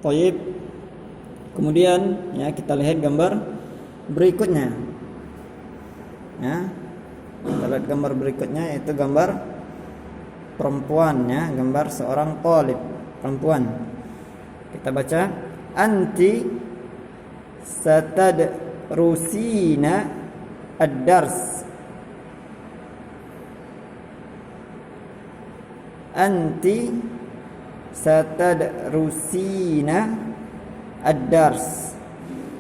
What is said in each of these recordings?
Thayyib. Kemudian ya kita lihat gambar berikutnya. Ya. Kita lihat gambar berikutnya, yaitu gambar perempuan ya, gambar seorang thalib, perempuan. Kita baca, anti satadrusina ad-dars. Anti satadrusina ad-dars.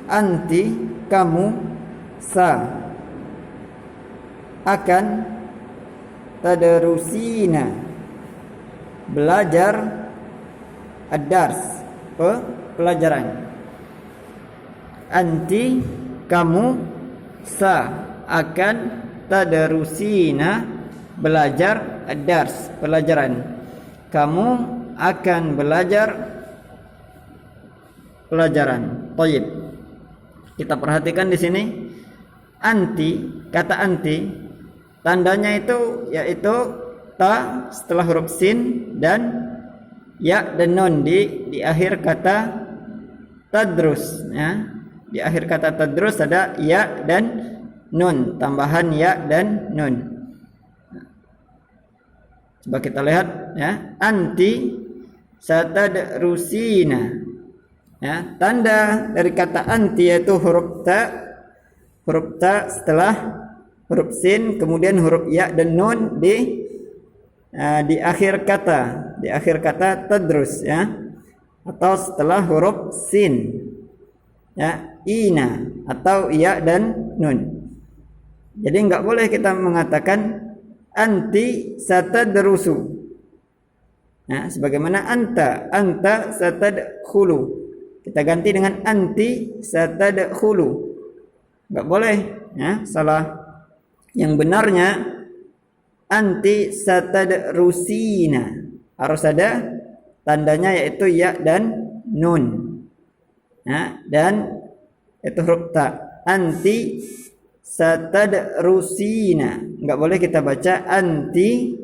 Anti, kamu, akan, tadrusina, belajar, ad-dars, pelajaran. Anti, kamu, akan, tadrusina, belajar, ad-dars, pelajaran. Kamu akan belajar pelajaran. Thayyib. Kita perhatikan di sini anti, kata anti, tandanya itu yaitu ta setelah huruf sin dan ya dan nun di akhir kata tadrus ya. Di akhir kata tadrus ada ya dan nun, tambahan ya dan nun. Coba kita lihat ya, anti satadrusina. Ya, tanda dari kata anti yaitu huruf ta setelah huruf sin, kemudian huruf ya dan nun di akhir kata tadrus ya, atau setelah huruf sin ya, ina atau ya dan nun. Jadi enggak boleh kita mengatakan anti satadrusu ya, sebagaimana anta satadkhulu, kita ganti dengan anti satadkhulu. Enggak boleh ya, salah. Yang benarnya anti satadrusina, harus ada tandanya yaitu ya dan nun ya, dan itu huruf ta. Anti satadrusina, enggak boleh kita baca anti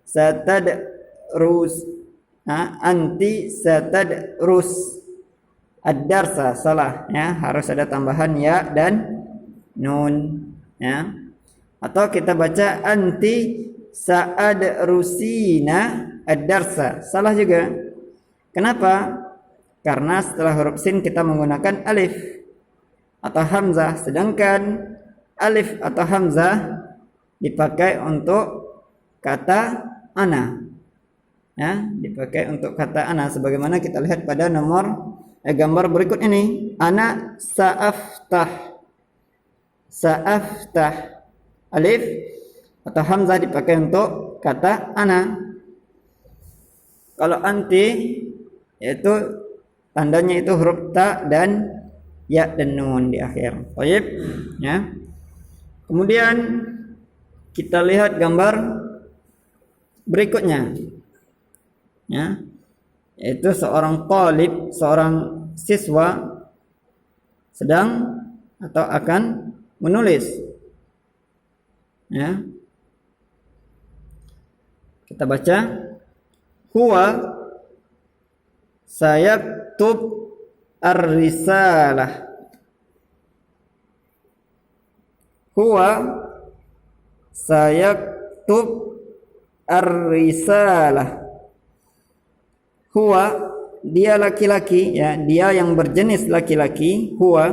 satadrus anti satadrus ad-darsa, salah ya, harus ada tambahan ya dan nun ya. Atau kita baca anti sa'adrusina ad-darsa, salah juga. Kenapa? Karena setelah huruf sin kita menggunakan alif atau hamzah, sedangkan alif atau hamzah dipakai untuk kata ana ya, dipakai untuk kata ana, sebagaimana kita lihat pada nomor gambar berikut ini. Ana sa'aftah, alif atau hamzah dipakai untuk kata ana. Kalau anti yaitu tandanya itu huruf ta dan ya dan nun di akhir. Baik ya. Kemudian kita lihat gambar berikutnya ya, yaitu seorang thalib, seorang siswa sedang atau akan menulis ya. Kita baca, huwa sayaktub ar-risalah. Huwa sayaktub ar-risalah. Huwa, dia laki-laki ya, dia yang berjenis laki-laki. Huwa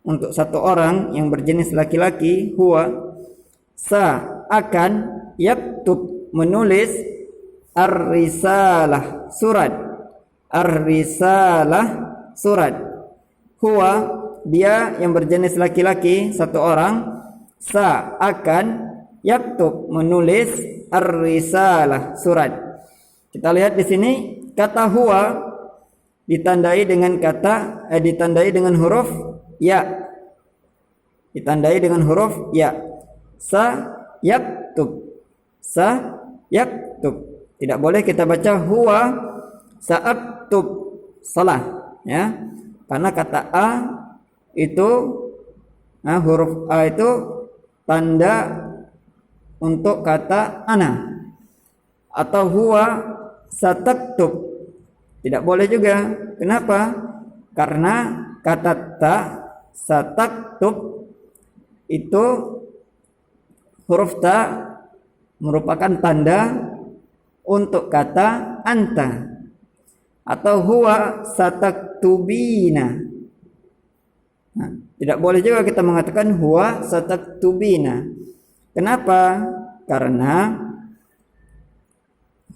untuk satu orang yang berjenis laki-laki. Huwa akan, yaktub menulis, ar-risalah surat, ar-risalah surat. Huwa dia yang berjenis laki-laki, satu orang, akan, yaktub menulis, ar-risalah surat. Kita lihat di sini kata huwa ditandai dengan ditandai dengan huruf ya. Ditandai dengan huruf ya. Yaktub. Yaktub. Tidak boleh kita baca huwa sa'aktub, salah ya. Karena kata a itu huruf a itu tanda untuk kata ana. Atau huwa sataktub, Tidak boleh juga. Kenapa? Karena kata ta, sataktub, itu huruf ta merupakan tanda untuk kata anta, atau huwa sataktubina. Nah, tidak boleh juga kita mengatakan huwa sataktubina. Kenapa? Karena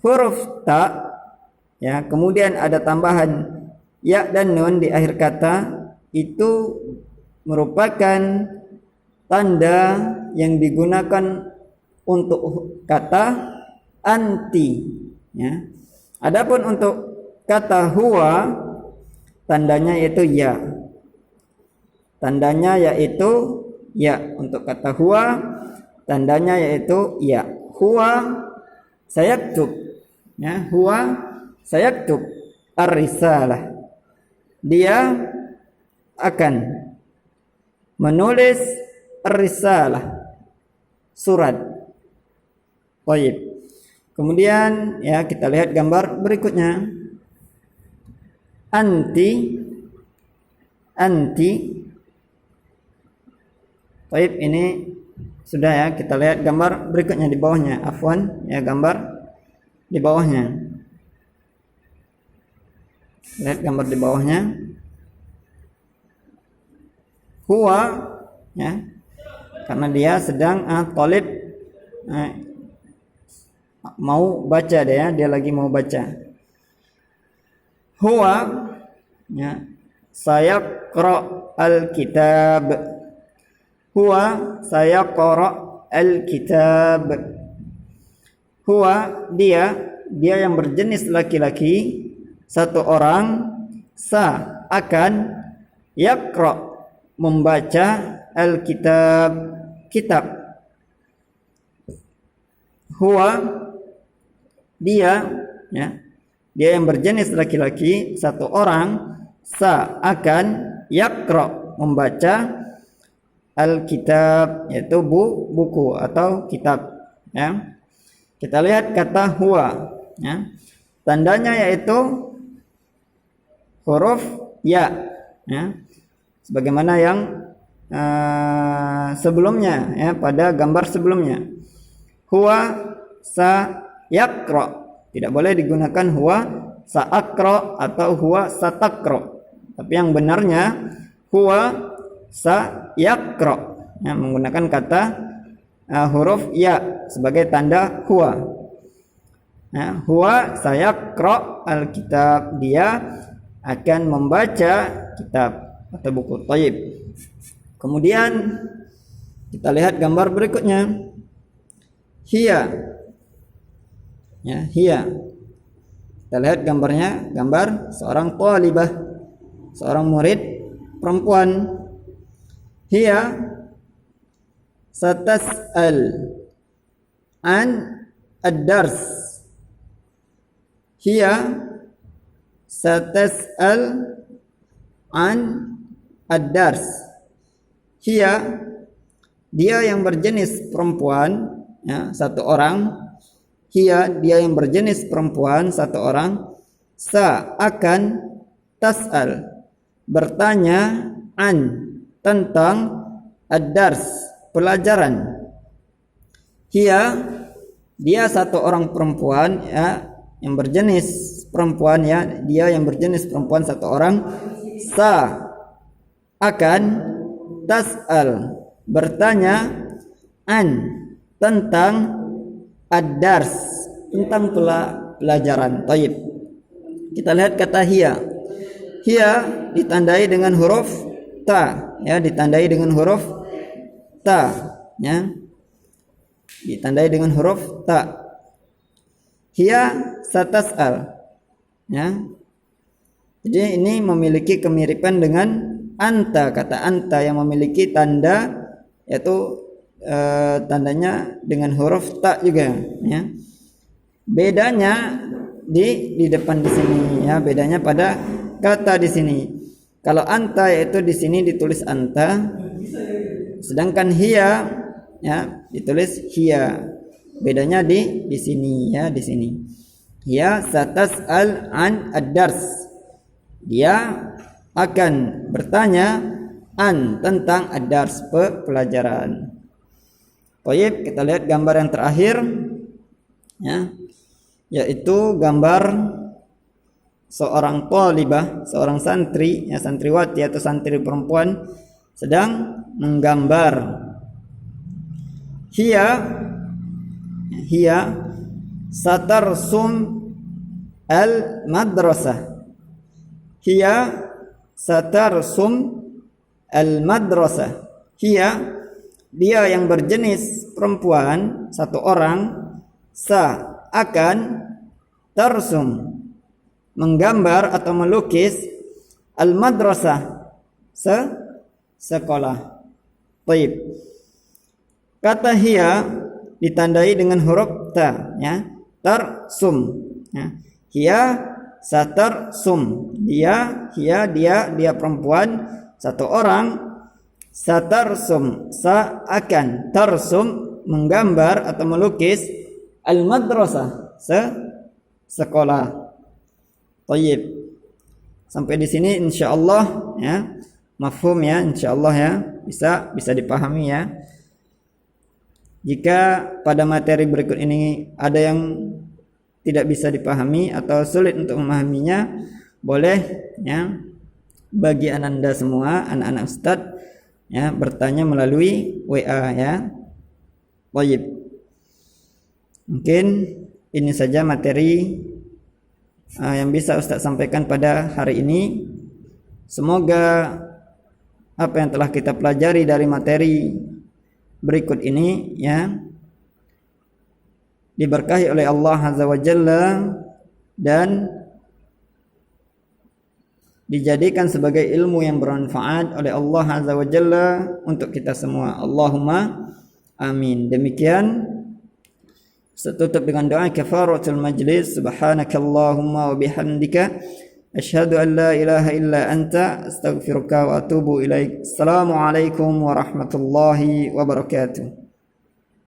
huruf ta, ya, kemudian ada tambahan ya dan nun di akhir kata, itu merupakan tanda yang digunakan untuk kata anti, ya. Adapun untuk kata huwa, tandanya yaitu ya. Tandanya yaitu ya. Untuk kata huwa, tandanya yaitu ya. Huwa sayaktub, ya. Huwa sayaktub ar-risalah. Dia akan menulis ar-risalah, surat. Baik. Kemudian ya kita lihat gambar berikutnya. Anti. Baik, ini sudah ya, kita lihat gambar berikutnya di bawahnya. Afwan, ya, gambar di bawahnya. Lihat gambar di bawahnya. Huwa, ya, karena dia sedang talib, mau baca dia lagi mau baca. Huwa, ya, sayaqra al-kitab. Huwa sayaqra al-kitab. Huwa, dia yang berjenis laki-laki, satu orang, akan yaqra, membaca al-kitab, kitab. Huwa, dia, ya, dia yang berjenis laki-laki, satu orang, akan yaqra, membaca al-kitab, yaitu buku atau kitab, ya. Kita lihat kata huwa, ya. Tandanya yaitu huruf ya, ya. Sebagaimana yang sebelumnya, ya, pada gambar sebelumnya. Huwa sayaqra, tidak boleh digunakan huwa sa'aqra atau huwa satakra. Tapi yang benarnya huwa sayaqra, ya, menggunakan kata huruf ya sebagai tanda huwa. Ya, huwa sayaqra al-kitab, dia akan membaca kitab atau buku. Thayyib. Kemudian kita lihat gambar berikutnya. Hiya, ya, hiya. Kita lihat gambarnya, gambar seorang thalibah, seorang murid perempuan. Hiya satas'al an ad-dars. Hiya satas'al an ad-dars. Hiya, dia yang berjenis perempuan, ya, satu orang. Hiya, dia yang berjenis perempuan, satu orang. Akan tas'al, bertanya, tentang ad-dars, pelajaran. Hiya, dia satu orang perempuan, ya, yang berjenis perempuan, ya, dia yang berjenis perempuan satu orang. Akan tas'al, bertanya, tentang ad-dars, tentang pelajaran. Thayyib. Kita lihat kata hiya. Hiya ditandai dengan huruf ta, ya, ditandai dengan huruf ta, ya, ditandai dengan huruf ta. Hiya satas'al, ya. Jadi ini memiliki kemiripan dengan anta, kata anta yang memiliki tanda, yaitu tandanya dengan huruf ta juga, ya. Bedanya di depan di sini, ya, bedanya pada kata di sini. Kalau anta yaitu di sini ditulis anta, sedangkan hiya, ya, ditulis hiya. Bedanya di sini, ya, di sini. Hiya satas'al an ad-dars. Dia akan bertanya an tentang ad-dars, pelajaran. Baik, kita lihat gambar yang terakhir ya, yaitu gambar seorang talibah, seorang santri, ya, santriwati atau santri perempuan sedang menggambar. Hiya satarsum al-madrasah. Hiya satarsum al-madrasah. Hiya, dia yang berjenis perempuan, satu orang, akan tarsum, menggambar atau melukis, al-madrasah, sekolah. Baik. Kata hiya ditandai dengan huruf ta, ya. Tarsum, ya. Hiya satarsum. Dia perempuan, satu orang, satarsum, akan tarsum, menggambar atau melukis, al-madrasah, sekolah. Baik. Sampai di sini insyaallah ya. Mafhum ya, insyaallah ya. Bisa dipahami ya. Jika pada materi berikut ini ada yang tidak bisa dipahami atau sulit untuk memahaminya, boleh ya bagi Anda semua, anak-anak Ustaz ya, bertanya melalui WA ya. Baik. Mungkin ini saja materi yang bisa Ustaz sampaikan pada hari ini. Semoga apa yang telah kita pelajari dari materi berikut ini ya diberkahi oleh Allah Azza wa Jalla dan dijadikan sebagai ilmu yang bermanfaat oleh Allah Azza wa Jalla untuk kita semua. Allahumma amin. Demikian saya tutup dengan doa kafaratul majlis. Subhanakallahumma wa bihamdika asyhadu an la ilaha illa anta astaghfiruka wa atubu ilaik. Assalamualaikum warahmatullahi wabarakatuh.